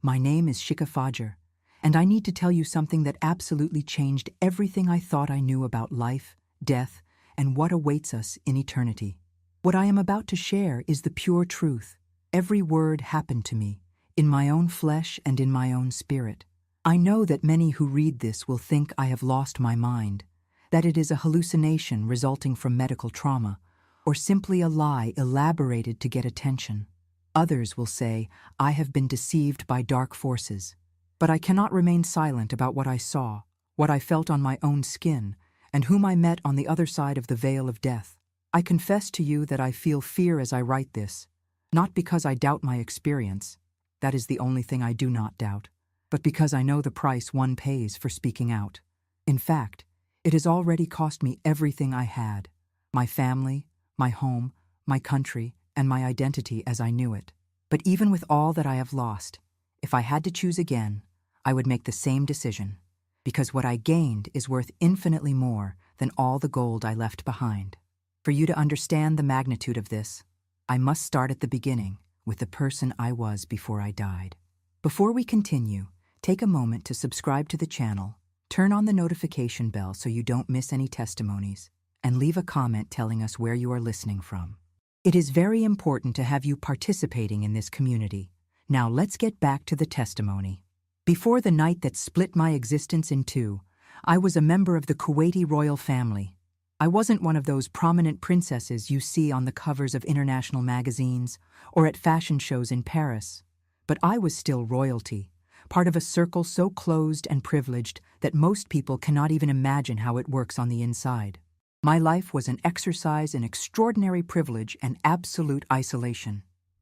My name is Shika Fajr, and I need to tell you something that absolutely changed everything I thought I knew about life, death, and what awaits us in eternity. What I am about to share is the pure truth. Every word happened to me, in my own flesh and in my own spirit. I know that many who read this will think I have lost my mind, that it is a hallucination resulting from medical trauma, or simply a lie elaborated to get attention. Others will say I have been deceived by dark forces. But I cannot remain silent about what I saw, what I felt on my own skin, and whom I met on the other side of the veil of death. I confess to you that I feel fear as I write this, not because I doubt my experience, that is the only thing I do not doubt, but because I know the price one pays for speaking out. In fact, it has already cost me everything I had, my family, my home, my country, and my identity as I knew it. But even with all that I have lost, if I had to choose again, I would make the same decision, because what I gained is worth infinitely more than all the gold I left behind. For you to understand the magnitude of this, I must start at the beginning with the person I was before I died. Before we continue, take a moment to subscribe to the channel, turn on the notification bell so you don't miss any testimonies, and leave a comment telling us where you are listening from. It is very important to have you participating in this community. Now let's get back to the testimony. Before the night that split my existence in two, I was a member of the Kuwaiti royal family. I wasn't one of those prominent princesses you see on the covers of international magazines or at fashion shows in Paris, but I was still royalty, part of a circle so closed and privileged that most people cannot even imagine how it works on the inside. My life was an exercise in extraordinary privilege and absolute isolation.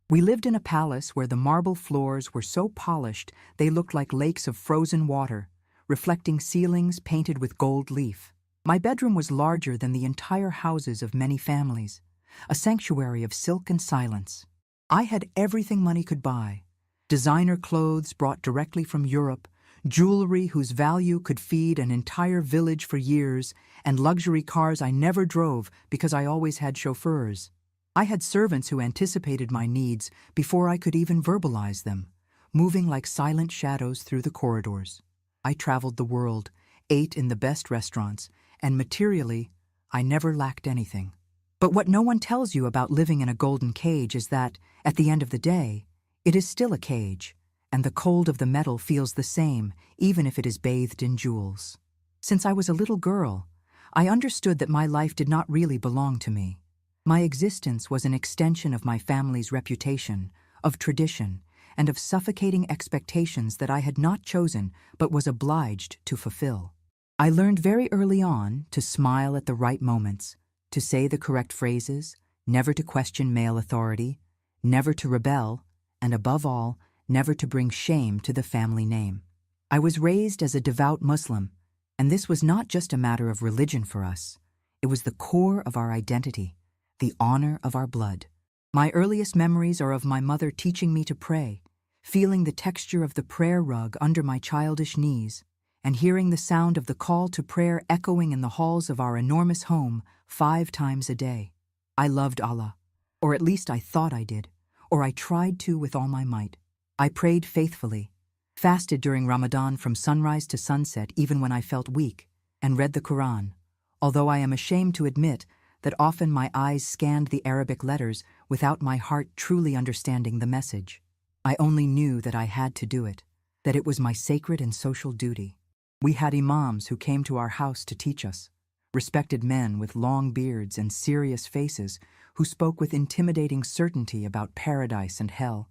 We lived in a palace where the marble floors were so polished they looked like lakes of frozen water, reflecting ceilings painted with gold leaf. My bedroom was larger than the entire houses of many families, a sanctuary of silk and silence. I had everything money could buy: designer clothes brought directly from Europe, jewelry whose value could feed an entire village for years, and luxury cars I never drove because I always had chauffeurs. I had servants who anticipated my needs before I could even verbalize them, moving like silent shadows through the corridors. I traveled the world, ate in the best restaurants, and materially, I never lacked anything. But what no one tells you about living in a golden cage is that, at the end of the day, it is still a cage, and the cold of the metal feels the same, even if it is bathed in jewels. Since I was a little girl, I understood that my life did not really belong to me. My existence was an extension of my family's reputation, of tradition, and of suffocating expectations that I had not chosen but was obliged to fulfill. I learned very early on to smile at the right moments, to say the correct phrases, never to question male authority, never to rebel, and above all, never to bring shame to the family name. I was raised as a devout Muslim, and this was not just a matter of religion for us. It was the core of our identity, the honor of our blood. My earliest memories are of my mother teaching me to pray, feeling the texture of the prayer rug under my childish knees, and hearing the sound of the call to prayer echoing in the halls of our enormous home 5 times a day. I loved Allah, or at least I thought I did, or I tried to with all my might. I prayed faithfully, fasted during Ramadan from sunrise to sunset even when I felt weak, and read the Quran, although I am ashamed to admit that often my eyes scanned the Arabic letters without my heart truly understanding the message. I only knew that I had to do it, that it was my sacred and social duty. We had imams who came to our house to teach us, respected men with long beards and serious faces who spoke with intimidating certainty about paradise and hell,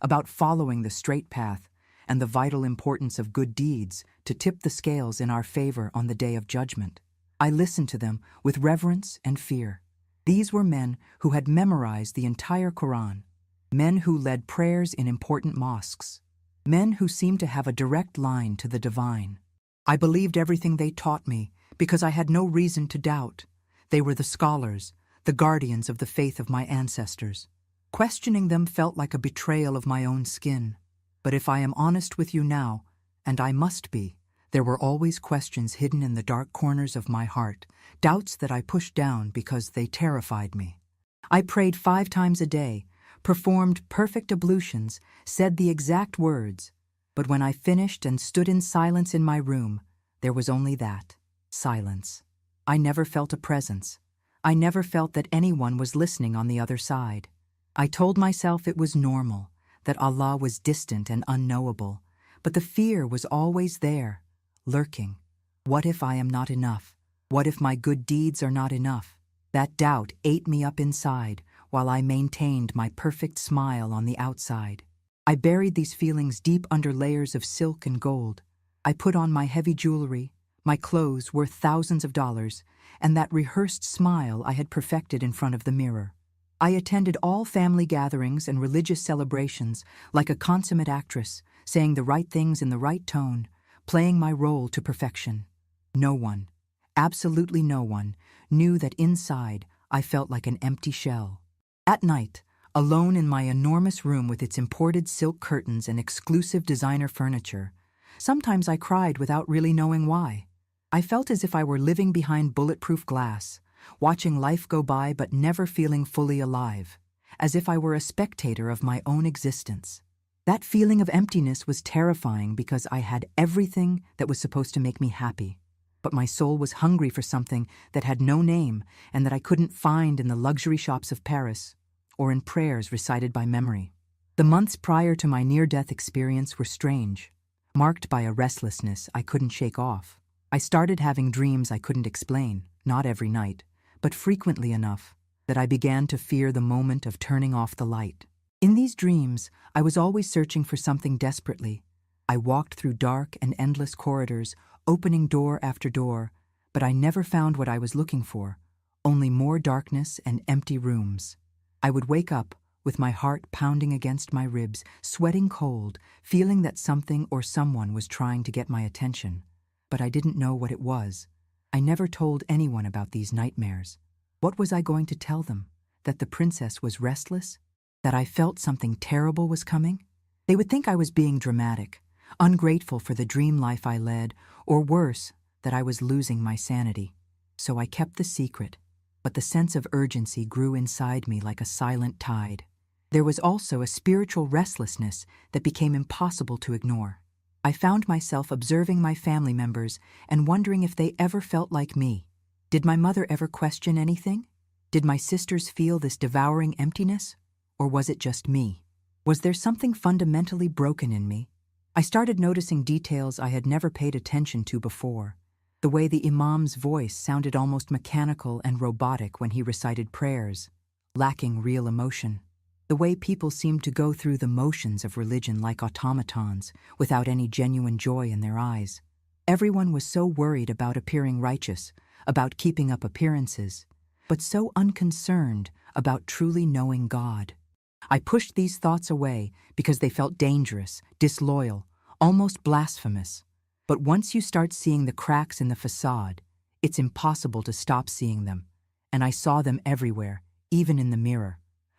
about following the straight path and the vital importance of good deeds to tip the scales in our favor on the day of judgment. I listened to them with reverence and fear. These were men who had memorized the entire Quran, men who led prayers in important mosques, men who seemed to have a direct line to the divine. I believed everything they taught me because I had no reason to doubt. They were the scholars, the guardians of the faith of my ancestors. Questioning them felt like a betrayal of my own skin. But if I am honest with you now, and I must be, there were always questions hidden in the dark corners of my heart, doubts that I pushed down because they terrified me. I prayed 5 times a day, performed perfect ablutions, said the exact words, But when I finished and stood in silence in my room, there was only that, silence. I never felt a presence. I never felt that anyone was listening on the other side. I told myself it was normal, that Allah was distant and unknowable, but the fear was always there, lurking. What if I am not enough? What if my good deeds are not enough? That doubt ate me up inside, while I maintained my perfect smile on the outside. I buried these feelings deep under layers of silk and gold. I put on my heavy jewelry, my clothes worth thousands of dollars, and that rehearsed smile I had perfected in front of the mirror. I attended all family gatherings and religious celebrations like a consummate actress, saying the right things in the right tone, playing my role to perfection. No one, absolutely no one, knew that inside I felt like an empty shell. At night, alone in my enormous room with its imported silk curtains and exclusive designer furniture, sometimes I cried without really knowing why. I felt as if I were living behind bulletproof glass, watching life go by but never feeling fully alive, as if I were a spectator of my own existence. That feeling of emptiness was terrifying because I had everything that was supposed to make me happy, but my soul was hungry for something that had no name and that I couldn't find in the luxury shops of Paris or in prayers recited by memory. The months prior to my near-death experience were strange, marked by a restlessness I couldn't shake off. I started having dreams I couldn't explain, not every night, but frequently enough that I began to fear the moment of turning off the light. In these dreams, I was always searching for something desperately. I walked through dark and endless corridors, opening door after door, but I never found what I was looking for, only more darkness and empty rooms. I would wake up with my heart pounding against my ribs, sweating cold, feeling that something or someone was trying to get my attention. But I didn't know what it was. I never told anyone about these nightmares. What was I going to tell them? That the princess was restless? That I felt something terrible was coming? They would think I was being dramatic, ungrateful for the dream life I led, or worse, that I was losing my sanity. So I kept the secret, but the sense of urgency grew inside me like a silent tide. There was also a spiritual restlessness that became impossible to ignore. I found myself observing my family members and wondering if they ever felt like me. Did my mother ever question anything? Did my sisters feel this devouring emptiness? Or was it just me? Was there something fundamentally broken in me? I started noticing details I had never paid attention to before. The way the imam's voice sounded almost mechanical and robotic when he recited prayers, lacking real emotion. The way people seemed to go through the motions of religion like automatons, without any genuine joy in their eyes. Everyone was so worried about appearing righteous, about keeping up appearances, but so unconcerned about truly knowing God. I pushed these thoughts away because they felt dangerous, disloyal, almost blasphemous. But once you start seeing the cracks in the facade, it's impossible to stop seeing them. And I saw them everywhere, even in the mirror.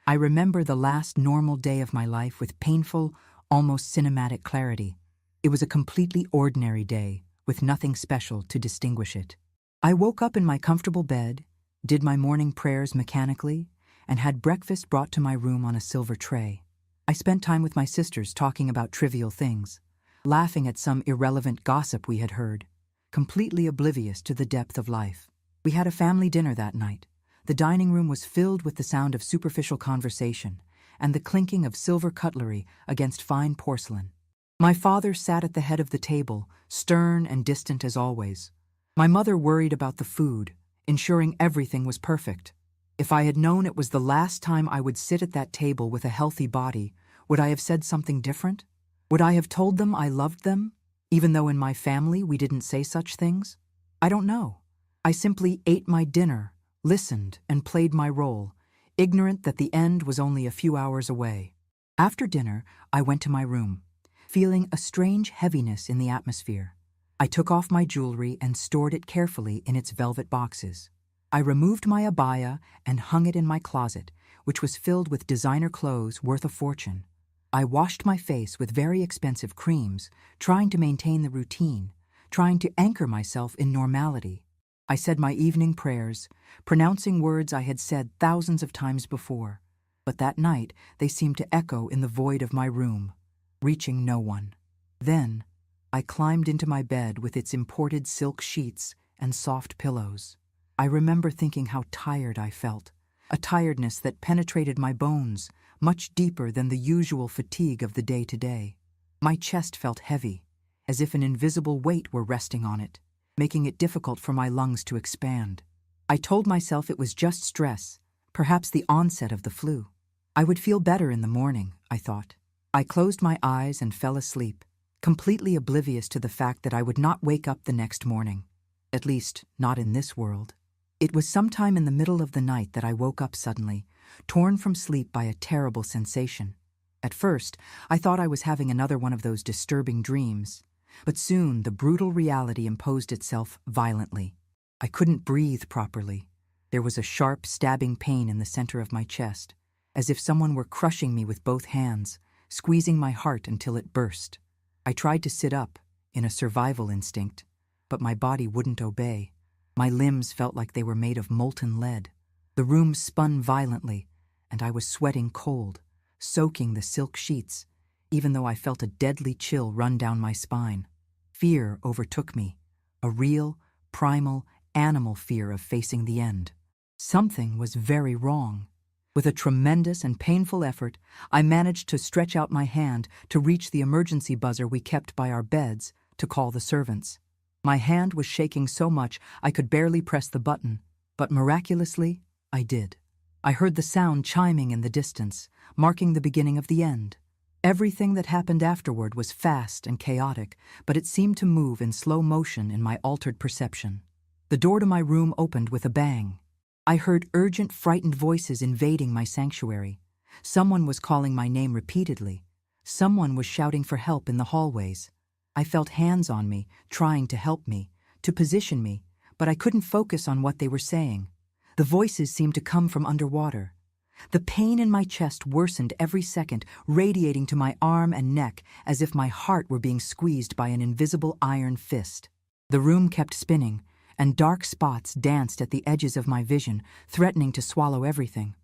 I remember the last normal day of my life with painful, almost cinematic clarity. It was a completely ordinary day, with nothing special to distinguish it. I woke up in my comfortable bed, did my morning prayers mechanically, and had breakfast brought to my room on a silver tray. I spent time with my sisters talking about trivial things, laughing at some irrelevant gossip we had heard, completely oblivious to the depth of life. We had a family dinner that night. The dining room was filled with the sound of superficial conversation and the clinking of silver cutlery against fine porcelain. My father sat at the head of the table, stern and distant as always. My mother worried about the food, ensuring everything was perfect. If I had known it was the last time I would sit at that table with a healthy body, would I have said something different? Would I have told them I loved them, even though in my family we didn't say such things? I don't know. I simply ate my dinner, listened, and played my role, ignorant that the end was only a few hours away. After dinner, I went to my room, feeling a strange heaviness in the atmosphere. I took off my jewelry and stored it carefully in its velvet boxes. I removed my abaya and hung it in my closet, which was filled with designer clothes worth a fortune. I washed my face with very expensive creams, trying to maintain the routine, trying to anchor myself in normality. I said my evening prayers, pronouncing words I had said thousands of times before, but that night they seemed to echo in the void of my room, reaching no one. Then, I climbed into my bed with its imported silk sheets and soft pillows. I remember thinking how tired I felt, a tiredness that penetrated my bones, much deeper than the usual fatigue of the day-to-day. My chest felt heavy, as if an invisible weight were resting on it, making it difficult for my lungs to expand. I told myself it was just stress, perhaps the onset of the flu. I would feel better in the morning, I thought. I closed my eyes and fell asleep, completely oblivious to the fact that I would not wake up the next morning. At least, not in this world. It was sometime in the middle of the night that I woke up suddenly, torn from sleep by a terrible sensation. At first, I thought I was having another one of those disturbing dreams, but soon the brutal reality imposed itself violently. I couldn't breathe properly. There was a sharp, stabbing pain in the center of my chest, as if someone were crushing me with both hands, squeezing my heart until it burst. I tried to sit up, in a survival instinct, but my body wouldn't obey. My limbs felt like they were made of molten lead. The room spun violently, and I was sweating cold, soaking the silk sheets, even though I felt a deadly chill run down my spine. Fear overtook me, a real, primal, animal fear of facing the end. Something was very wrong. With a tremendous and painful effort, I managed to stretch out my hand to reach the emergency buzzer we kept by our beds to call the servants. My hand was shaking so much I could barely press the button, but miraculously, I did. I heard the sound chiming in the distance, marking the beginning of the end. Everything that happened afterward was fast and chaotic, but it seemed to move in slow motion in my altered perception. The door to my room opened with a bang. I heard urgent, frightened voices invading my sanctuary. Someone was calling my name repeatedly. Someone was shouting for help in the hallways. I felt hands on me, trying to help me, to position me, but I couldn't focus on what they were saying. The voices seemed to come from underwater. The pain in my chest worsened every second, radiating to my arm and neck as if my heart were being squeezed by an invisible iron fist. The room kept spinning, and dark spots danced at the edges of my vision, threatening to swallow everything.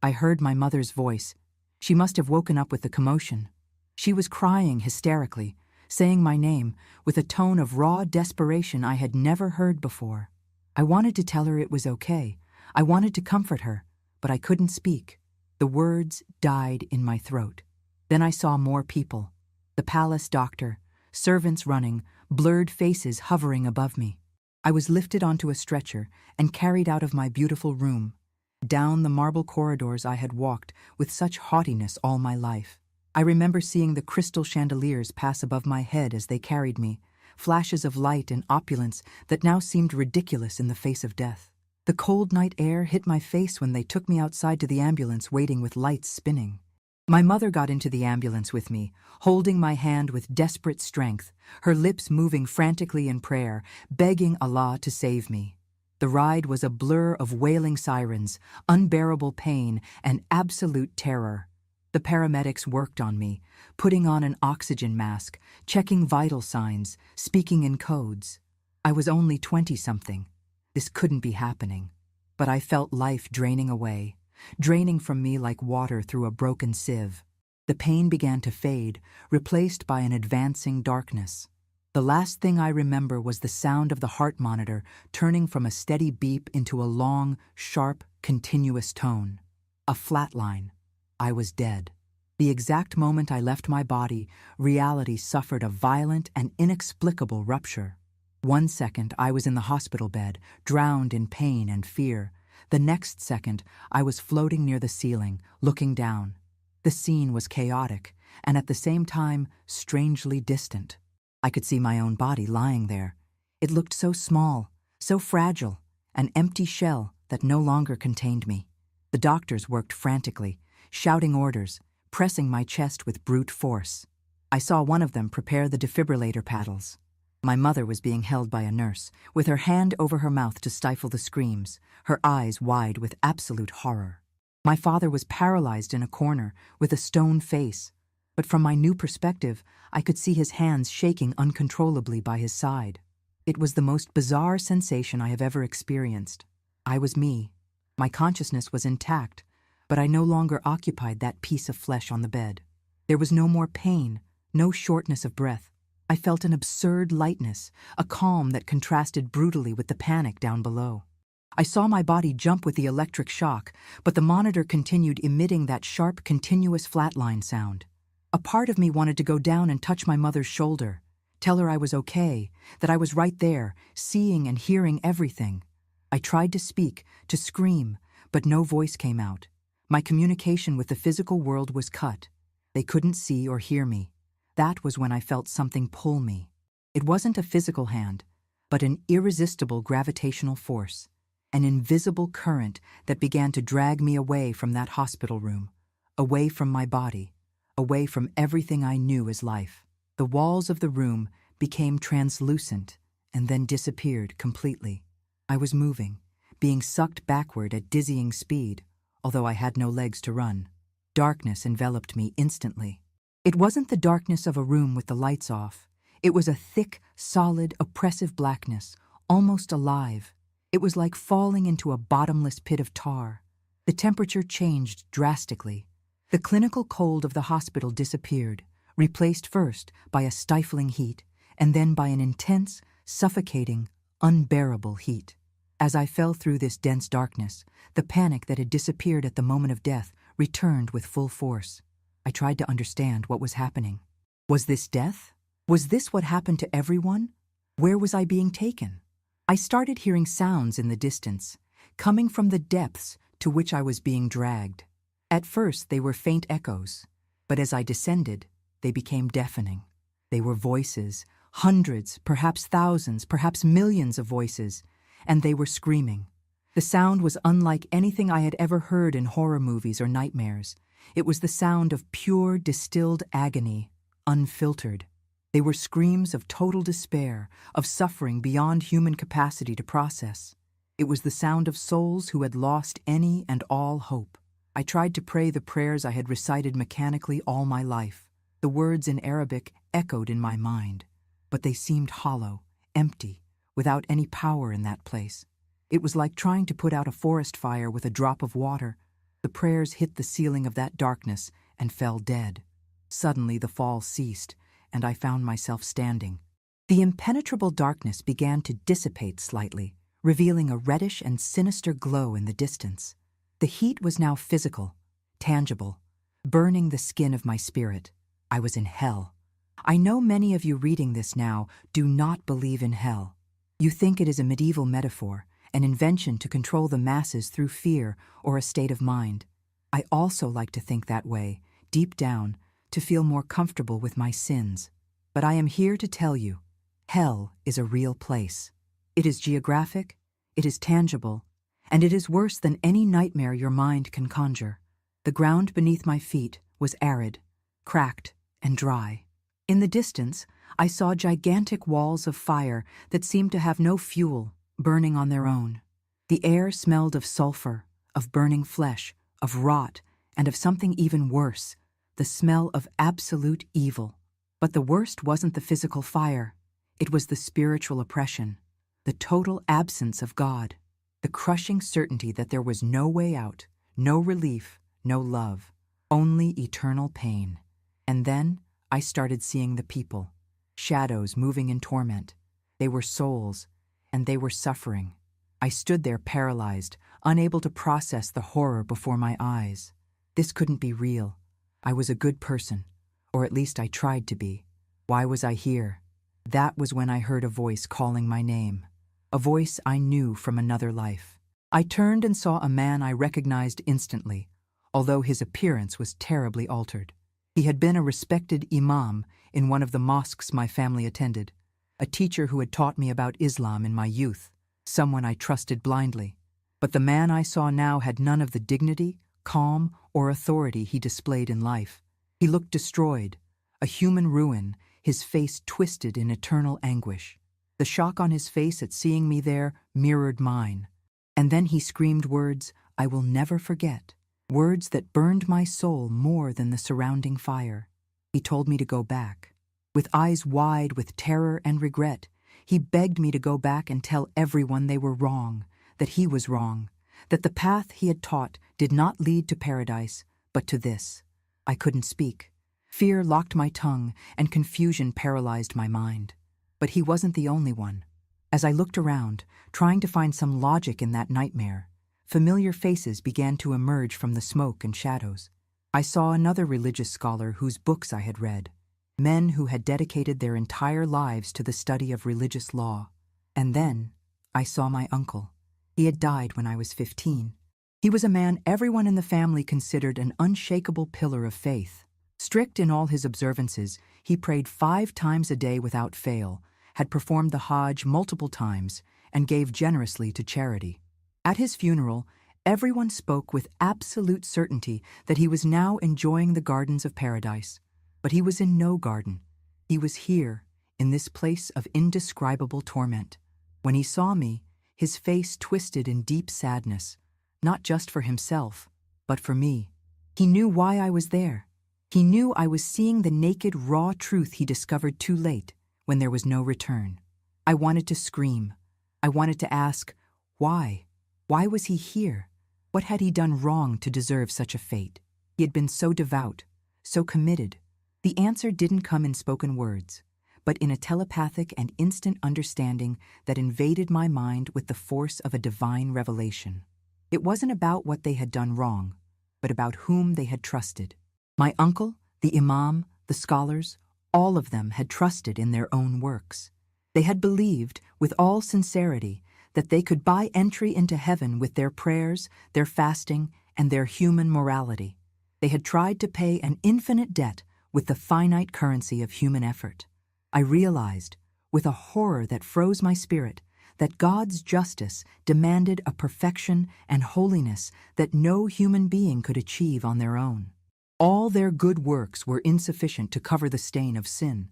I heard my mother's voice. She must have woken up with the commotion. She was crying hysterically, saying my name with a tone of raw desperation I had never heard before. I wanted to tell her it was okay. I wanted to comfort her, but I couldn't speak. The words died in my throat. Then I saw more people. The palace doctor, servants running, blurred faces hovering above me. I was lifted onto a stretcher and carried out of my beautiful room, down the marble corridors I had walked with such haughtiness all my life. I remember seeing the crystal chandeliers pass above my head as they carried me, flashes of light and opulence that now seemed ridiculous in the face of death. The cold night air hit my face when they took me outside to the ambulance waiting with lights spinning. My mother got into the ambulance with me, holding my hand with desperate strength, her lips moving frantically in prayer, begging Allah to save me. The ride was a blur of wailing sirens, unbearable pain, and absolute terror. The paramedics worked on me, putting on an oxygen mask, checking vital signs, speaking in codes. I was only 20-something. This couldn't be happening. But I felt life draining away, draining from me like water through a broken sieve. The pain began to fade, replaced by an advancing darkness. The last thing I remember was the sound of the heart monitor turning from a steady beep into a long, sharp, continuous tone. A flat line. I was dead. The exact moment I left my body, reality suffered a violent and inexplicable rupture. 1 second, I was in the hospital bed, drowned in pain and fear. The next second, I was floating near the ceiling, looking down. The scene was chaotic, and at the same time, strangely distant. I could see my own body lying there. It looked so small, so fragile, an empty shell that no longer contained me. The doctors worked frantically, shouting orders, pressing my chest with brute force. I saw one of them prepare the defibrillator paddles. My mother was being held by a nurse, with her hand over her mouth to stifle the screams, her eyes wide with absolute horror. My father was paralyzed in a corner, with a stone face, but from my new perspective, I could see his hands shaking uncontrollably by his side. It was the most bizarre sensation I have ever experienced. I was me. My consciousness was intact, but I no longer occupied that piece of flesh on the bed. There was no more pain, no shortness of breath. I felt an absurd lightness, a calm that contrasted brutally with the panic down below. I saw my body jump with the electric shock, but the monitor continued emitting that sharp, continuous flatline sound. A part of me wanted to go down and touch my mother's shoulder, tell her I was okay, that I was right there, seeing and hearing everything. I tried to speak, to scream, but no voice came out. My communication with the physical world was cut. They couldn't see or hear me. That was when I felt something pull me. It wasn't a physical hand, but an irresistible gravitational force, an invisible current that began to drag me away from that hospital room, away from my body, away from everything I knew as life. The walls of the room became translucent and then disappeared completely. I was moving, being sucked backward at dizzying speed, although I had no legs to run. Darkness enveloped me instantly. It wasn't the darkness of a room with the lights off. It was a thick, solid, oppressive blackness, almost alive. It was like falling into a bottomless pit of tar. The temperature changed drastically. The clinical cold of the hospital disappeared, replaced first by a stifling heat, and then by an intense, suffocating, unbearable heat. As I fell through this dense darkness, the panic that had disappeared at the moment of death returned with full force. I tried to understand what was happening. Was this death? Was this what happened to everyone? Where was I being taken? I started hearing sounds in the distance, coming from the depths to which I was being dragged. At first they were faint echoes, but as I descended, they became deafening. They were voices, hundreds, perhaps thousands, perhaps millions of voices, and they were screaming. The sound was unlike anything I had ever heard in horror movies or nightmares. It was the sound of pure, distilled agony, unfiltered. They were screams of total despair, of suffering beyond human capacity to process. It was the sound of souls who had lost any and all hope. I tried to pray the prayers I had recited mechanically all my life. The words in Arabic echoed in my mind, but they seemed hollow, empty, without any power in that place. It was like trying to put out a forest fire with a drop of water. The prayers hit the ceiling of that darkness and fell dead. Suddenly the fall ceased, and I found myself standing. The impenetrable darkness began to dissipate slightly, revealing a reddish and sinister glow in the distance. The heat was now physical, tangible, burning the skin of my spirit. I was in hell. I know many of you reading this now do not believe in hell. You think it is a medieval metaphor, an invention to control the masses through fear or a state of mind. I also like to think that way, deep down, to feel more comfortable with my sins. But I am here to tell you, hell is a real place. It is geographic, it is tangible, and it is worse than any nightmare your mind can conjure. The ground beneath my feet was arid, cracked, and dry. In the distance, I saw gigantic walls of fire that seemed to have no fuel, burning on their own. The air smelled of sulfur, of burning flesh, of rot, and of something even worse, the smell of absolute evil. But the worst wasn't the physical fire. It was the spiritual oppression, the total absence of God, the crushing certainty that there was no way out, no relief, no love, only eternal pain. And then I started seeing the people, shadows moving in torment. They were souls, and they were suffering. I stood there paralyzed, unable to process the horror before my eyes. This couldn't be real. I was a good person, or at least I tried to be. Why was I here? That was when I heard a voice calling my name, a voice I knew from another life. I turned and saw a man I recognized instantly, although his appearance was terribly altered. He had been a respected imam in one of the mosques my family attended, a teacher who had taught me about Islam in my youth, someone I trusted blindly. But the man I saw now had none of the dignity, calm, or authority he displayed in life. He looked destroyed, a human ruin, his face twisted in eternal anguish. The shock on his face at seeing me there mirrored mine. And then he screamed words I will never forget, words that burned my soul more than the surrounding fire. He told me to go back. With eyes wide with terror and regret, he begged me to go back and tell everyone they were wrong, that he was wrong, that the path he had taught did not lead to paradise, but to this. I couldn't speak. Fear locked my tongue, and confusion paralyzed my mind. But he wasn't the only one. As I looked around, trying to find some logic in that nightmare, familiar faces began to emerge from the smoke and shadows. I saw another religious scholar whose books I had read, men who had dedicated their entire lives to the study of religious law. And then I saw my uncle. He had died when I was 15. He was a man everyone in the family considered an unshakable pillar of faith. Strict in all his observances, he prayed 5 times a day without fail, had performed the Hajj multiple times, and gave generously to charity. At his funeral, everyone spoke with absolute certainty that he was now enjoying the gardens of paradise. But he was in no garden. He was here, in this place of indescribable torment. When he saw me, his face twisted in deep sadness, not just for himself, but for me. He knew why I was there. He knew I was seeing the naked, raw truth he discovered too late, when there was no return. I wanted to scream. I wanted to ask, why? Why was he here? What had he done wrong to deserve such a fate? He had been so devout, so committed. The answer didn't come in spoken words, but in a telepathic and instant understanding that invaded my mind with the force of a divine revelation. It wasn't about what they had done wrong, but about whom they had trusted. My uncle, the imam, the scholars, all of them had trusted in their own works. They had believed, with all sincerity, that they could buy entry into heaven with their prayers, their fasting, and their human morality. They had tried to pay an infinite debt with the finite currency of human effort. I realized, with a horror that froze my spirit, that God's justice demanded a perfection and holiness that no human being could achieve on their own. All their good works were insufficient to cover the stain of sin.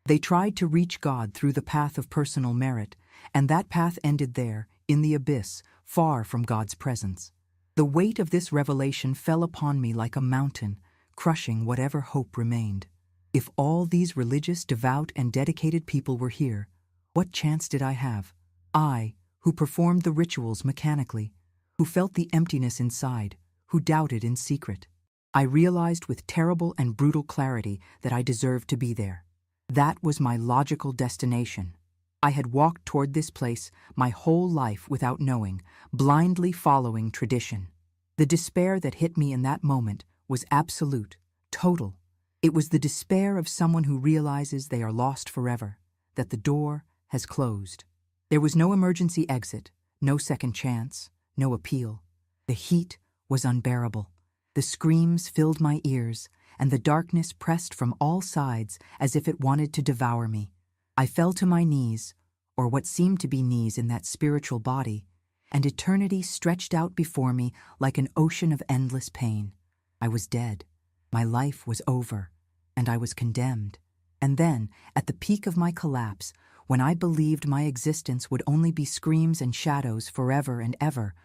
They tried to reach God through the path of personal merit, and that path ended there, in the abyss, far from God's presence. The weight of this revelation fell upon me like a mountain, crushing whatever hope remained. If all these religious, devout, and dedicated people were here, what chance did I have? I, who performed the rituals mechanically, who felt the emptiness inside, who doubted in secret. I realized with terrible and brutal clarity that I deserved to be there. That was my logical destination. I had walked toward this place my whole life without knowing, blindly following tradition. The despair that hit me in that moment was absolute, total. It was the despair of someone who realizes they are lost forever, that the door has closed. There was no emergency exit, no second chance, no appeal. The heat was unbearable. The screams filled my ears, and the darkness pressed from all sides as if it wanted to devour me. I fell to my knees, or what seemed to be knees in that spiritual body, and eternity stretched out before me like an ocean of endless pain. I was dead. My life was over, and I was condemned. And then, at the peak of my collapse, when I believed my existence would only be screams and shadows forever and ever,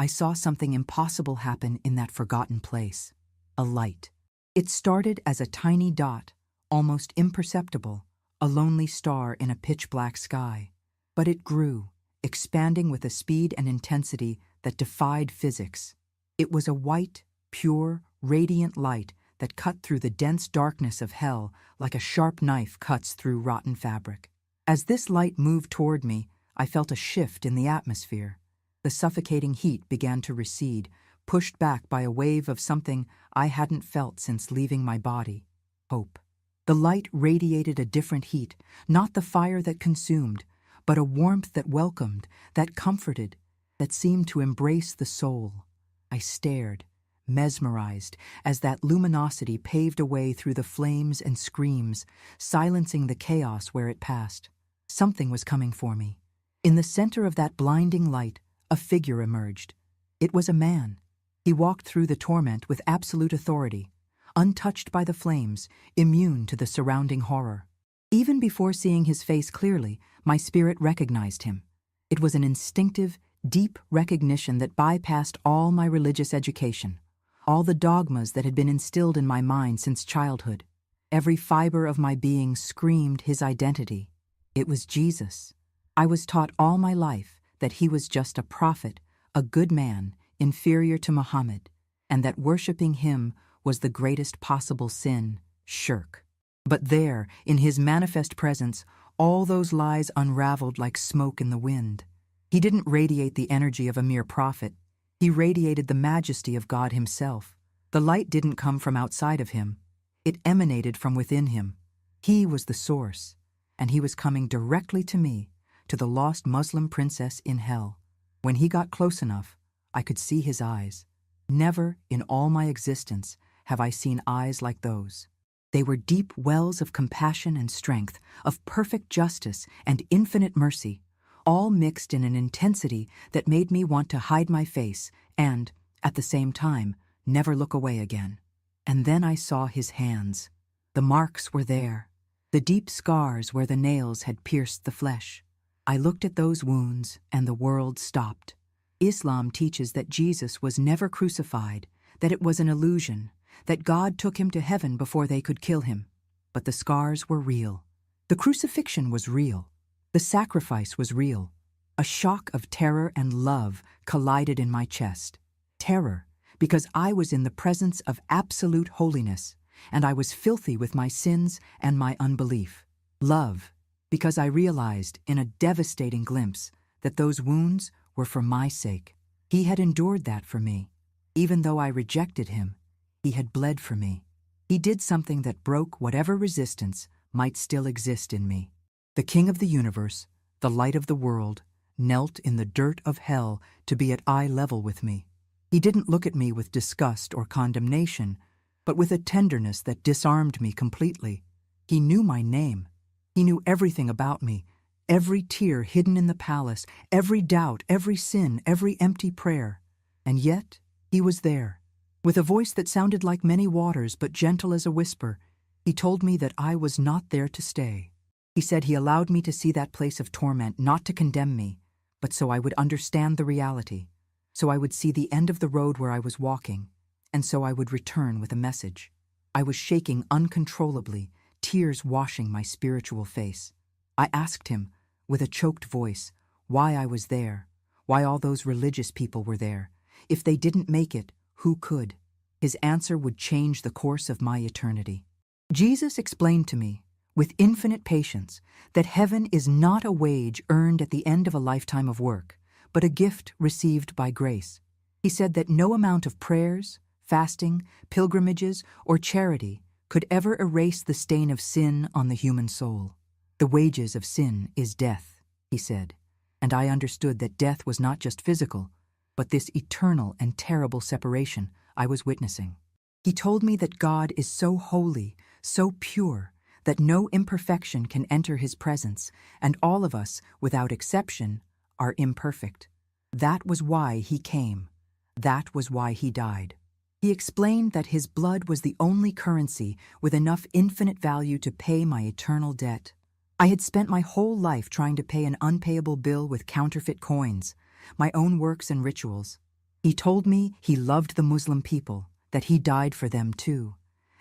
I saw something impossible happen in that forgotten place. A light. It started as a tiny dot, almost imperceptible, a lonely star in a pitch-black sky. But it grew, expanding with a speed and intensity that defied physics. It was a white, pure, radiant light that cut through the dense darkness of hell like a sharp knife cuts through rotten fabric. As this light moved toward me, I felt a shift in the atmosphere. The suffocating heat began to recede, pushed back by a wave of something I hadn't felt since leaving my body: hope. The light radiated a different heat, not the fire that consumed, but a warmth that welcomed, that comforted, that seemed to embrace the soul. I stared, mesmerized, as that luminosity paved a way through the flames and screams, silencing the chaos where it passed. Something was coming for me. In the center of that blinding light, a figure emerged. It was a man. He walked through the torment with absolute authority, untouched by the flames, immune to the surrounding horror. Even before seeing his face clearly, my spirit recognized him. It was an instinctive, deep recognition that bypassed all my religious education, all the dogmas that had been instilled in my mind since childhood. Every fiber of my being screamed his identity. It was Jesus. I was taught all my life that he was just a prophet, a good man, inferior to Muhammad, and that worshiping him was the greatest possible sin, shirk. But there, in his manifest presence, all those lies unraveled like smoke in the wind. He didn't radiate the energy of a mere prophet. He radiated the majesty of God himself. The light didn't come from outside of him. It emanated from within him. He was the source, and he was coming directly to me, to the lost Muslim princess in hell. When he got close enough, I could see his eyes. Never in all my existence have I seen eyes like those. They were deep wells of compassion and strength, of perfect justice and infinite mercy, all mixed in an intensity that made me want to hide my face and, at the same time, never look away again. And then I saw his hands. The marks were there, the deep scars where the nails had pierced the flesh. I looked at those wounds, and the world stopped. Islam teaches that Jesus was never crucified, that it was an illusion, that God took him to heaven before they could kill him. But the scars were real. The crucifixion was real. The sacrifice was real. A shock of terror and love collided in my chest. Terror, because I was in the presence of absolute holiness, and I was filthy with my sins and my unbelief. Love, because I realized in a devastating glimpse that those wounds were for my sake. He had endured that for me. Even though I rejected him, he had bled for me. He did something that broke whatever resistance might still exist in me. The King of the universe, the light of the world, knelt in the dirt of hell to be at eye level with me. He didn't look at me with disgust or condemnation, but with a tenderness that disarmed me completely. He knew my name. He knew everything about me, every tear hidden in the palace, every doubt, every sin, every empty prayer. And yet, he was there. With a voice that sounded like many waters but gentle as a whisper, he told me that I was not there to stay. He said he allowed me to see that place of torment not to condemn me, but so I would understand the reality, so I would see the end of the road where I was walking, and so I would return with a message. I was shaking uncontrollably, tears washing my spiritual face. I asked him, with a choked voice, why I was there, why all those religious people were there. If they didn't make it, who could? His answer would change the course of my eternity. Jesus explained to me, with infinite patience, that heaven is not a wage earned at the end of a lifetime of work, but a gift received by grace. He said that no amount of prayers, fasting, pilgrimages, or charity could ever erase the stain of sin on the human soul. The wages of sin is death, he said, and I understood that death was not just physical, but this eternal and terrible separation I was witnessing. He told me that God is so holy, so pure, that no imperfection can enter his presence, and all of us, without exception, are imperfect. That was why he came. That was why he died. He explained that his blood was the only currency with enough infinite value to pay my eternal debt. I had spent my whole life trying to pay an unpayable bill with counterfeit coins, my own works and rituals. He told me he loved the Muslim people, that he died for them too,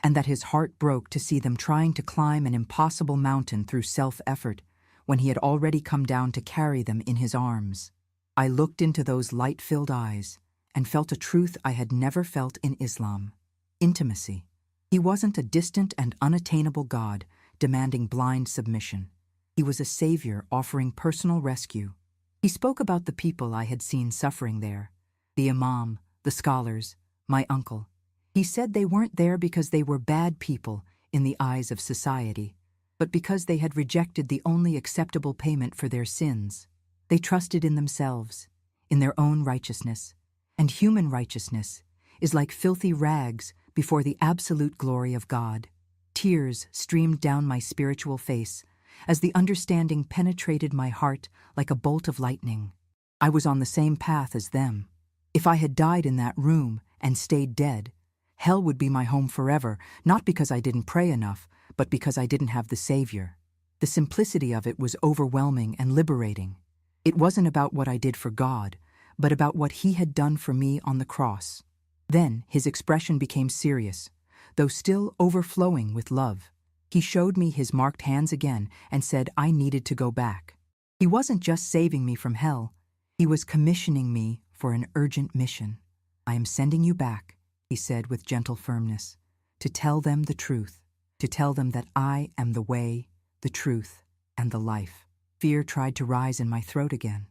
and that his heart broke to see them trying to climb an impossible mountain through self-effort when he had already come down to carry them in his arms. I looked into those light-filled eyes and felt a truth I had never felt in Islam: intimacy. He wasn't a distant and unattainable God demanding blind submission. He was a savior offering personal rescue. He spoke about the people I had seen suffering there, the imam, the scholars, my uncle. He said they weren't there because they were bad people in the eyes of society, but because they had rejected the only acceptable payment for their sins. They trusted in themselves, in their own righteousness, and human righteousness is like filthy rags before the absolute glory of God. Tears streamed down my spiritual face as the understanding penetrated my heart like a bolt of lightning. I was on the same path as them. If I had died in that room and stayed dead, hell would be my home forever, not because I didn't pray enough, but because I didn't have the Savior. The simplicity of it was overwhelming and liberating. It wasn't about what I did for God, but about what he had done for me on the cross. Then his expression became serious, though still overflowing with love. He showed me his marked hands again and said I needed to go back. He wasn't just saving me from hell, he was commissioning me for an urgent mission. I am sending you back, he said with gentle firmness, to tell them the truth, to tell them that I am the way, the truth, and the life. Fear tried to rise in my throat again.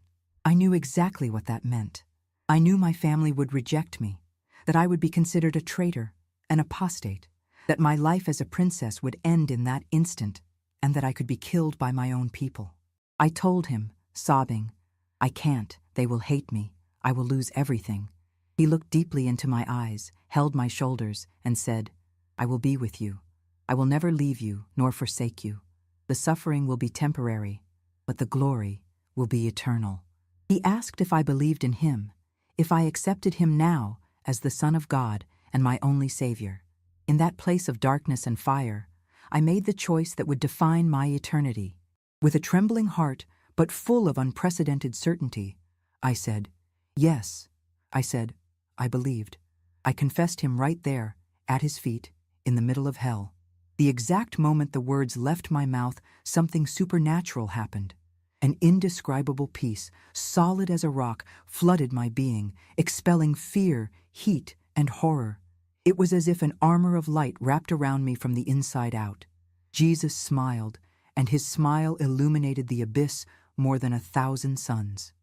I knew exactly what that meant. I knew my family would reject me, that I would be considered a traitor, an apostate, that my life as a princess would end in that instant, and that I could be killed by my own people. I told him, sobbing, "I can't, they will hate me, I will lose everything." He looked deeply into my eyes, held my shoulders, and said, "I will be with you. I will never leave you nor forsake you. The suffering will be temporary, but the glory will be eternal." He asked if I believed in him, if I accepted him now as the Son of God and my only Savior. In that place of darkness and fire, I made the choice that would define my eternity. With a trembling heart, but full of unprecedented certainty, I said, "Yes." I said, I believed. I confessed him right there, at his feet, in the middle of hell. The exact moment the words left my mouth, something supernatural happened. An indescribable peace, solid as a rock, flooded my being, expelling fear, heat, and horror. It was as if an armor of light wrapped around me from the inside out. Jesus smiled, and his smile illuminated the abyss more than 1,000 suns.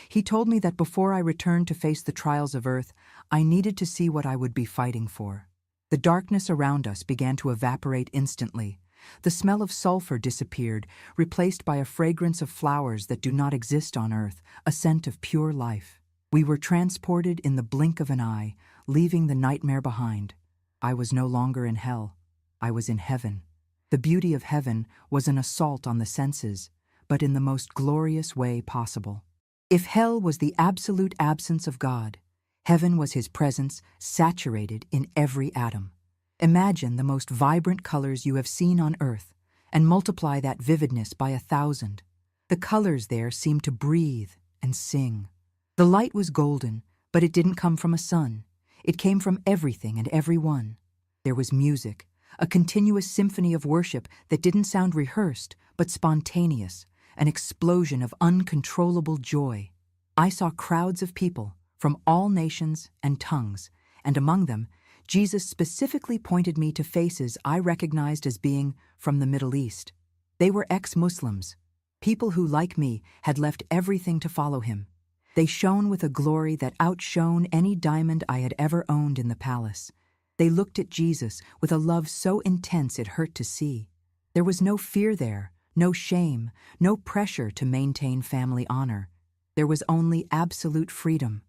He told me that before I returned to face the trials of earth, I needed to see what I would be fighting for. The darkness around us began to evaporate instantly. The smell of sulfur disappeared, replaced by a fragrance of flowers that do not exist on earth, a scent of pure life. We were transported in the blink of an eye, leaving the nightmare behind. I was no longer in hell. I was in heaven. The beauty of heaven was an assault on the senses, but in the most glorious way possible. If hell was the absolute absence of God, heaven was his presence saturated in every atom. Imagine the most vibrant colors you have seen on earth and multiply that vividness by 1,000. The colors there seemed to breathe and sing. The light was golden, but it didn't come from a sun. It came from everything and everyone. There was music, a continuous symphony of worship that didn't sound rehearsed, but spontaneous, an explosion of uncontrollable joy. I saw crowds of people from all nations and tongues, and among them, Jesus specifically pointed me to faces I recognized as being from the Middle East. They were ex-Muslims, people who, like me, had left everything to follow him. They shone with a glory that outshone any diamond I had ever owned in the palace. They looked at Jesus with a love so intense it hurt to see. There was no fear there, no shame, no pressure to maintain family honor. There was only absolute freedom.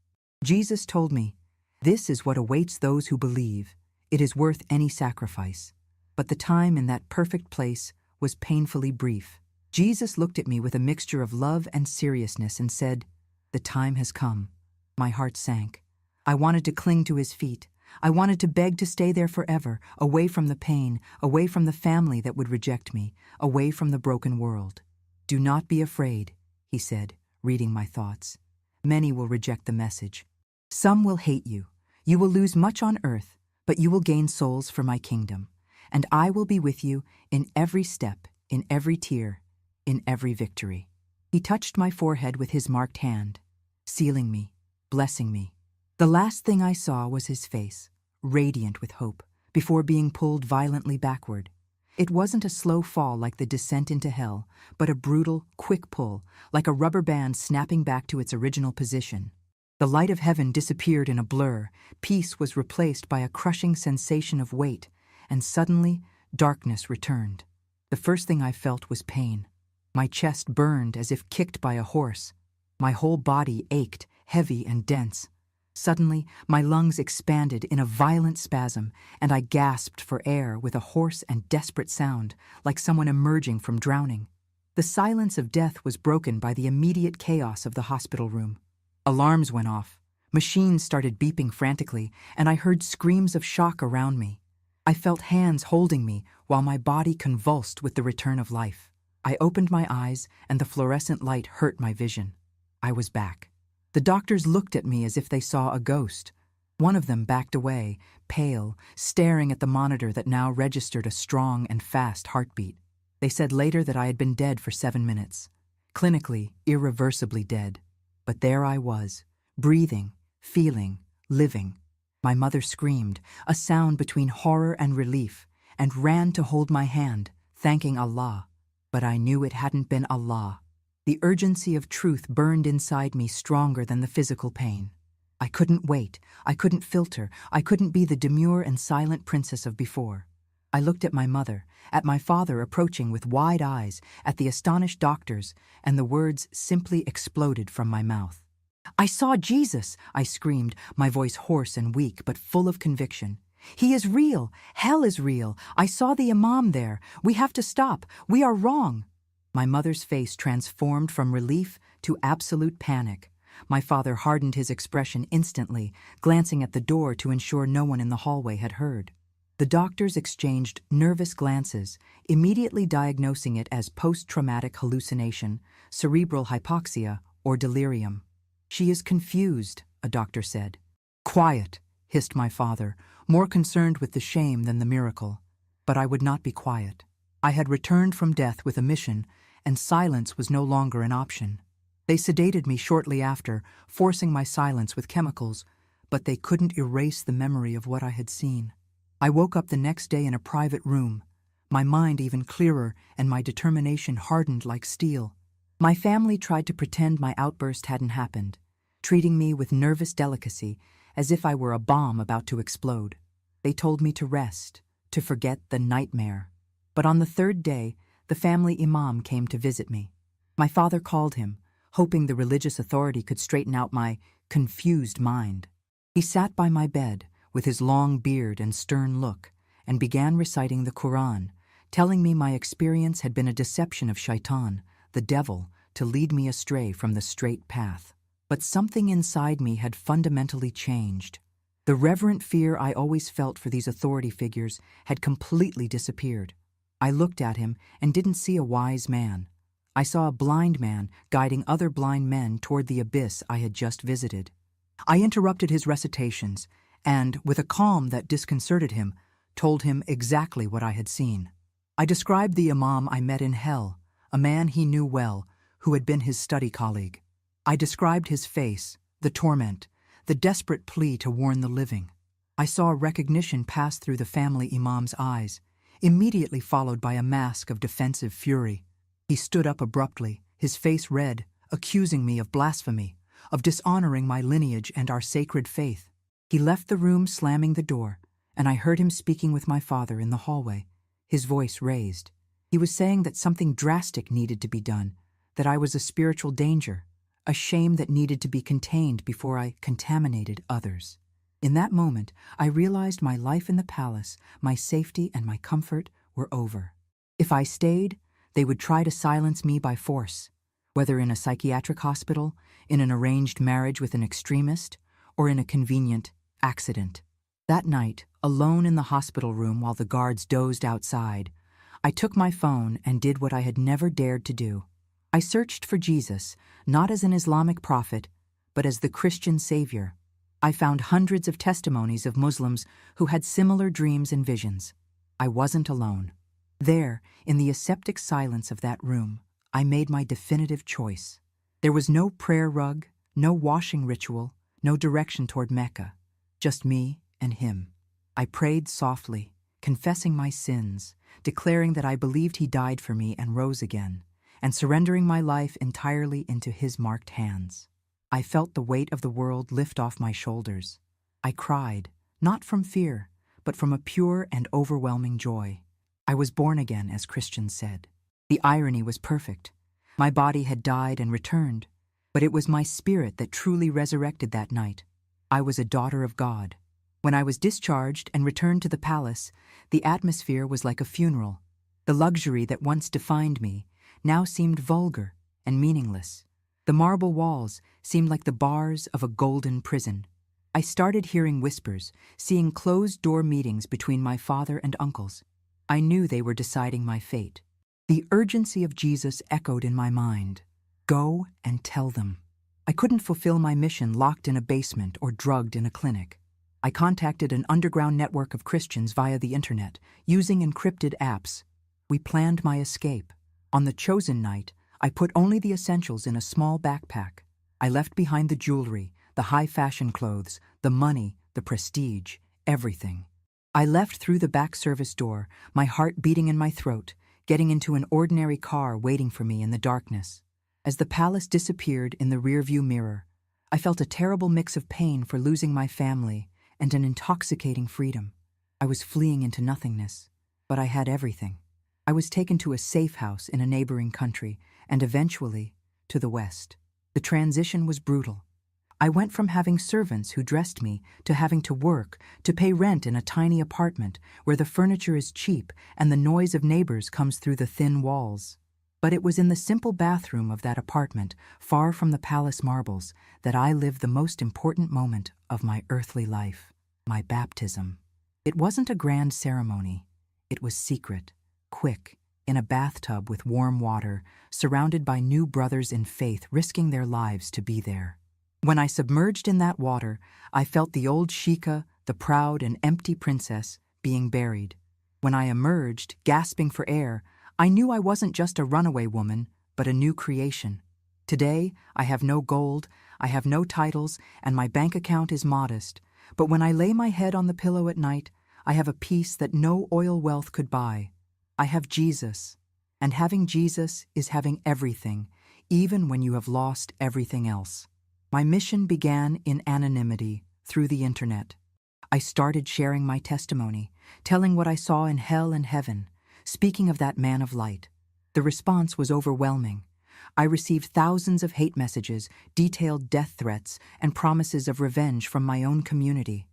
Jesus told me, "This is what awaits those who believe. It is worth any sacrifice." But the time in that perfect place was painfully brief. Jesus looked at me with a mixture of love and seriousness and said, "The time has come." My heart sank. I wanted to cling to his feet. I wanted to beg to stay there forever, away from the pain, away from the family that would reject me, away from the broken world. "Do not be afraid," he said, reading my thoughts. "Many will reject the message. Some will hate you. You will lose much on earth, but you will gain souls for my kingdom. And I will be with you in every step, in every tear, in every victory." He touched my forehead with his marked hand, sealing me, blessing me. The last thing I saw was his face, radiant with hope, before being pulled violently backward. It wasn't a slow fall like the descent into hell, but a brutal, quick pull, like a rubber band snapping back to its original position. The light of heaven disappeared in a blur, peace was replaced by a crushing sensation of weight, and suddenly, darkness returned. The first thing I felt was pain. My chest burned as if kicked by a horse. My whole body ached, heavy and dense. Suddenly, my lungs expanded in a violent spasm, and I gasped for air with a hoarse and desperate sound, like someone emerging from drowning. The silence of death was broken by the immediate chaos of the hospital room. Alarms went off. Machines started beeping frantically, and I heard screams of shock around me. I felt hands holding me while my body convulsed with the return of life. I opened my eyes, and the fluorescent light hurt my vision. I was back. The doctors looked at me as if they saw a ghost. One of them backed away, pale, staring at the monitor that now registered a strong and fast heartbeat. They said later that I had been dead for 7 minutes. Clinically, irreversibly dead. But there I was, breathing, feeling, living. My mother screamed, a sound between horror and relief, and ran to hold my hand, thanking Allah. But I knew it hadn't been Allah. The urgency of truth burned inside me stronger than the physical pain. I couldn't wait, I couldn't filter, I couldn't be the demure and silent princess of before. I looked at my mother, at my father approaching with wide eyes, at the astonished doctors, and the words simply exploded from my mouth. "I saw Jesus!" I screamed, my voice hoarse and weak but full of conviction. "He is real! Hell is real! I saw the Imam there! We have to stop! We are wrong!" My mother's face transformed from relief to absolute panic. My father hardened his expression instantly, glancing at the door to ensure no one in the hallway had heard. The doctors exchanged nervous glances, immediately diagnosing it as post-traumatic hallucination, cerebral hypoxia, or delirium. "She is confused," a doctor said. "Quiet," hissed my father, more concerned with the shame than the miracle. But I would not be quiet. I had returned from death with a mission, and silence was no longer an option. They sedated me shortly after, forcing my silence with chemicals, but they couldn't erase the memory of what I had seen. I woke up the next day in a private room, my mind even clearer and my determination hardened like steel. My family tried to pretend my outburst hadn't happened, treating me with nervous delicacy as if I were a bomb about to explode. They told me to rest, to forget the nightmare. But on the third day, the family imam came to visit me. My father called him, hoping the religious authority could straighten out my confused mind. He sat by my bed, with his long beard and stern look, and began reciting the Quran, telling me my experience had been a deception of Shaitan, the devil, to lead me astray from the straight path. But something inside me had fundamentally changed. The reverent fear I always felt for these authority figures had completely disappeared. I looked at him and didn't see a wise man. I saw a blind man guiding other blind men toward the abyss I had just visited. I interrupted his recitations and, with a calm that disconcerted him, told him exactly what I had seen. I described the imam I met in hell, a man he knew well, who had been his study colleague. I described his face, the torment, the desperate plea to warn the living. I saw recognition pass through the family imam's eyes, immediately followed by a mask of defensive fury. He stood up abruptly, his face red, accusing me of blasphemy, of dishonoring my lineage and our sacred faith. He left the room slamming the door, and I heard him speaking with my father in the hallway, his voice raised. He was saying that something drastic needed to be done, that I was a spiritual danger, a shame that needed to be contained before I contaminated others. In that moment, I realized my life in the palace, my safety and my comfort were over. If I stayed, they would try to silence me by force, whether in a psychiatric hospital, in an arranged marriage with an extremist, or in a convenient accident. That night, alone in the hospital room while the guards dozed outside, I took my phone and did what I had never dared to do. I searched for Jesus, not as an Islamic prophet, but as the Christian savior. I found hundreds of testimonies of Muslims who had similar dreams and visions. I wasn't alone. There, in the aseptic silence of that room, I made my definitive choice. There was no prayer rug, no washing ritual, no direction toward Mecca, just me and him. I prayed softly, confessing my sins, declaring that I believed he died for me and rose again, and surrendering my life entirely into his marked hands. I felt the weight of the world lift off my shoulders. I cried, not from fear, but from a pure and overwhelming joy. I was born again, as Christians said. The irony was perfect. My body had died and returned, but it was my spirit that truly resurrected that night. I was a daughter of God. When I was discharged and returned to the palace, the atmosphere was like a funeral. The luxury that once defined me now seemed vulgar and meaningless. The marble walls seemed like the bars of a golden prison. I started hearing whispers, seeing closed-door meetings between my father and uncles. I knew they were deciding my fate. The urgency of Jesus echoed in my mind. Go and tell them. I couldn't fulfill my mission locked in a basement or drugged in a clinic. I contacted an underground network of Christians via the internet, using encrypted apps. We planned my escape. On the chosen night, I put only the essentials in a small backpack. I left behind the jewelry, the high-fashion clothes, the money, the prestige, everything. I left through the back service door, my heart beating in my throat, getting into an ordinary car waiting for me in the darkness. As the palace disappeared in the rearview mirror, I felt a terrible mix of pain for losing my family and an intoxicating freedom. I was fleeing into nothingness, but I had everything. I was taken to a safe house in a neighboring country, and eventually to the West. The transition was brutal. I went from having servants who dressed me to having to work, to pay rent in a tiny apartment where the furniture is cheap and the noise of neighbors comes through the thin walls. But it was in the simple bathroom of that apartment, far from the palace marbles, that I lived the most important moment of my earthly life, my baptism. It wasn't a grand ceremony. It was secret, quick, in a bathtub with warm water, surrounded by new brothers in faith risking their lives to be there. When I submerged in that water, I felt the old Sheikah, the proud and empty princess, being buried. When I emerged, gasping for air, I knew I wasn't just a runaway woman, but a new creation. Today, I have no gold, I have no titles, and my bank account is modest. But when I lay my head on the pillow at night, I have a peace that no oil wealth could buy. I have Jesus. And having Jesus is having everything, even when you have lost everything else. My mission began in anonymity, through the internet. I started sharing my testimony, telling what I saw in hell and heaven, speaking of that man of light. The response was overwhelming. I received thousands of hate messages, detailed death threats, and promises of revenge from my own community.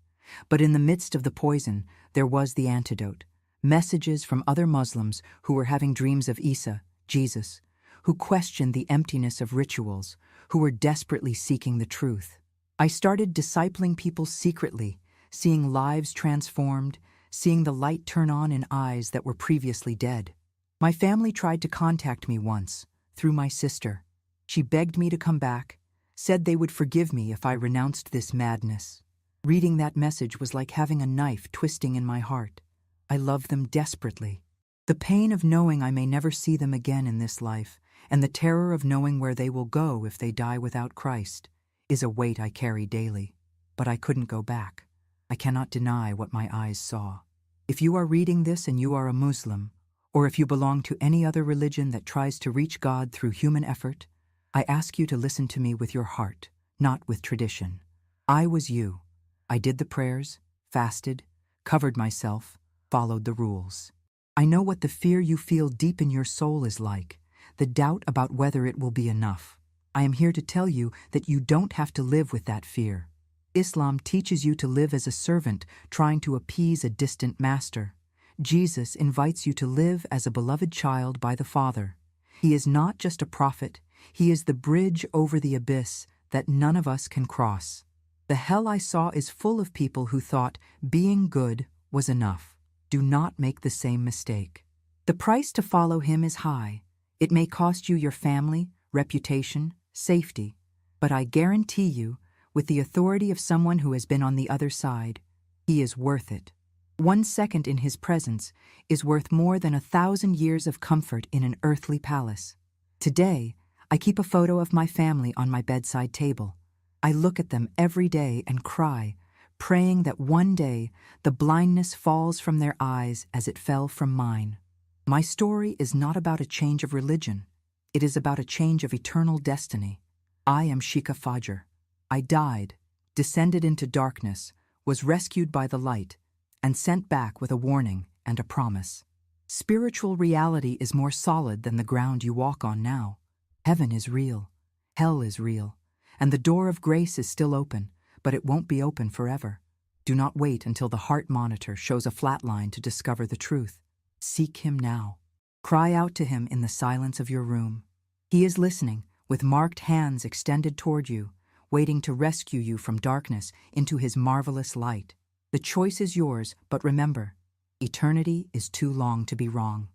But in the midst of the poison, there was the antidote. Messages from other Muslims who were having dreams of Isa, Jesus, who questioned the emptiness of rituals, who were desperately seeking the truth. I started discipling people secretly, seeing lives transformed, seeing the light turn on in eyes that were previously dead. My family tried to contact me once, through my sister. She begged me to come back, said they would forgive me if I renounced this madness. Reading that message was like having a knife twisting in my heart. I love them desperately. The pain of knowing I may never see them again in this life, and the terror of knowing where they will go if they die without Christ, is a weight I carry daily. But I couldn't go back. I cannot deny what my eyes saw. If you are reading this and you are a Muslim, or if you belong to any other religion that tries to reach God through human effort, I ask you to listen to me with your heart, not with tradition. I was you. I did the prayers, fasted, covered myself, followed the rules. I know what the fear you feel deep in your soul is like, the doubt about whether it will be enough. I am here to tell you that you don't have to live with that fear. Islam teaches you to live as a servant trying to appease a distant master. Jesus invites you to live as a beloved child by the Father. He is not just a prophet, he is the bridge over the abyss that none of us can cross. The hell I saw is full of people who thought being good was enough. Do not make the same mistake. The price to follow him is high. It may cost you your family, reputation, safety, but I guarantee you, with the authority of someone who has been on the other side, he is worth it. 1 second in his presence is worth more than 1,000 years of comfort in an earthly palace. Today, I keep a photo of my family on my bedside table. I look at them every day and cry, praying that one day the blindness falls from their eyes as it fell from mine. My story is not about a change of religion. It is about a change of eternal destiny. I am Sheikah Fajr. I died, descended into darkness, was rescued by the light, and sent back with a warning and a promise. Spiritual reality is more solid than the ground you walk on now. Heaven is real. Hell is real. And the door of grace is still open, but it won't be open forever. Do not wait until the heart monitor shows a flat line to discover the truth. Seek him now. Cry out to him in the silence of your room. He is listening, with marked hands extended toward you, waiting to rescue you from darkness into his marvelous light. The choice is yours, but remember, eternity is too long to be wrong.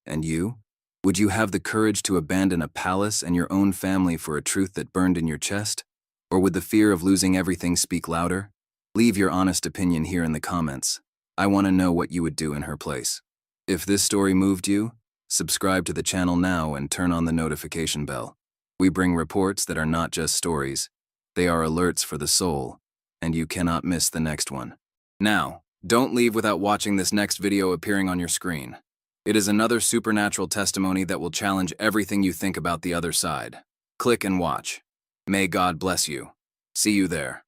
And you? Would you have the courage to abandon a palace and your own family for a truth that burned in your chest? Or would the fear of losing everything speak louder? Leave your honest opinion here in the comments. I want to know what you would do in her place. If this story moved you, subscribe to the channel now and turn on the notification bell. We bring reports that are not just stories. They are alerts for the soul, and you cannot miss the next one. Now, Don't leave without watching this next video appearing on your screen. It is another supernatural testimony that will challenge everything you think about the other side. Click and watch. May God bless you. See you there.